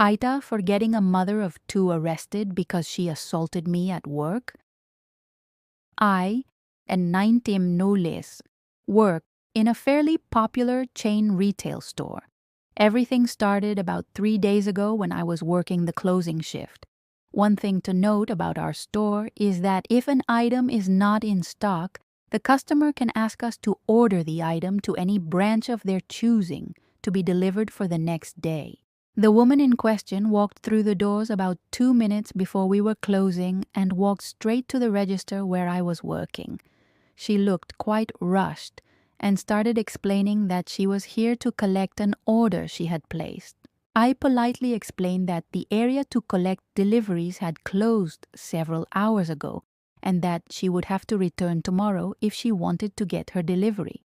Aitah for getting a mother of two arrested because she assaulted me at work? I and 9 no less work in a fairly popular chain retail store. Everything started about 3 days ago when I was working the closing shift. One thing to note about our store is that if an item is not in stock, the customer can ask us to order the item to any branch of their choosing to be delivered for the next day. The woman in question walked through the doors about 2 minutes before we were closing and walked straight to the register where I was working. She looked quite rushed and started explaining that she was here to collect an order she had placed. I politely explained that the area to collect deliveries had closed several hours ago and that she would have to return tomorrow if she wanted to get her delivery.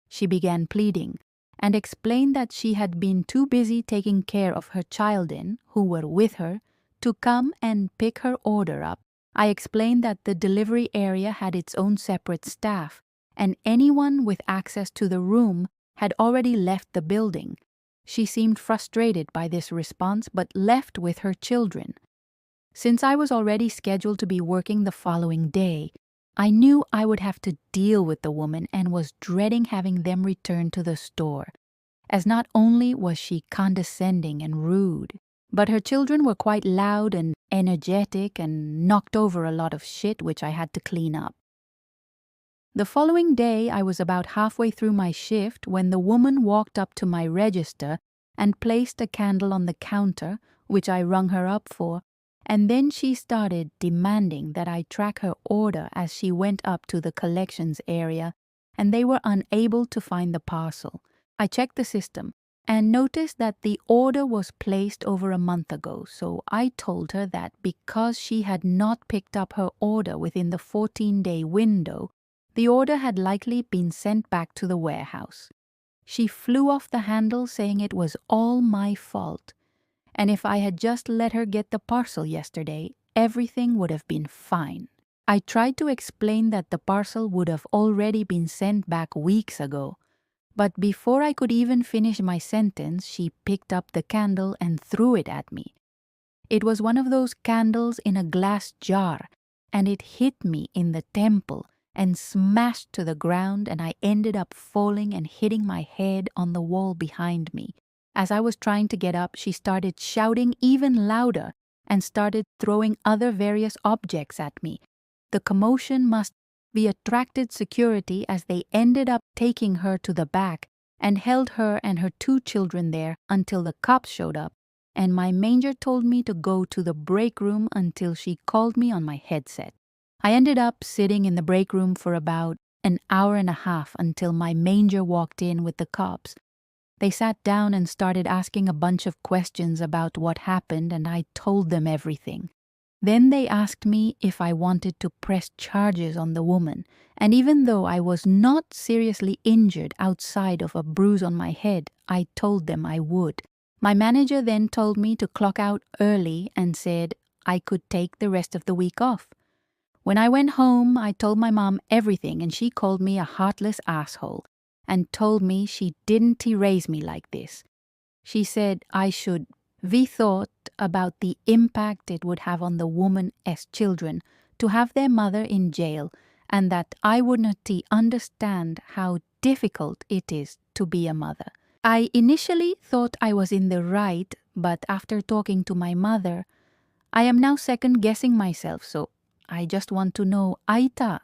She began pleading and explained that she had been too busy taking care of her children, who were with her, to come and pick her order up. I explained that the delivery area had its own separate staff, and anyone with access to the room had already left the building. She seemed frustrated by this response but left with her children. Since I was already scheduled to be working the following day, I knew I would have to deal with the woman and was dreading having them return to the store, as not only was she condescending and rude, but her children were quite loud and energetic and knocked over a lot of shit which I had to clean up. The following day, I was about halfway through my shift when the woman walked up to my register and placed a candle on the counter, which I rung her up for, and then she started demanding that I track her order as she went up to the collections area, and they were unable to find the parcel. I checked the system and noticed that the order was placed over a month ago, so I told her that because she had not picked up her order within the 14-day window, the order had likely been sent back to the warehouse. She flew off the handle saying it was all my fault, and if I had just let her get the parcel yesterday, everything would have been fine. I tried to explain that the parcel would have already been sent back weeks ago, but before I could even finish my sentence, she picked up the candle and threw it at me. It was one of those candles in a glass jar, and it hit me in the temple and smashed to the ground, and I ended up falling and hitting my head on the wall behind me. As I was trying to get up, she started shouting even louder and started throwing other various objects at me. The commotion must be attracted security as they ended up taking her to the back and held her and her 2 children there until the cops showed up, and my manger told me to go to the break room until she called me on my headset. I ended up sitting in the break room for about an hour and a half until my manger walked in with the cops. They sat down and started asking a bunch of questions about what happened, and I told them everything. Then they asked me if I wanted to press charges on the woman, and even though I was not seriously injured outside of a bruise on my head, I told them I would. My manager then told me to clock out early and said I could take the rest of the week off. When I went home, I told my mom everything, and she called me a heartless asshole and told me she didn't erase me like this. She said I should thought about the impact it would have on the woman's children to have their mother in jail, and that I would not understand how difficult it is to be a mother. I initially thought I was in the right, but after talking to my mother, I am now second-guessing myself, so I just want to know, Aitah,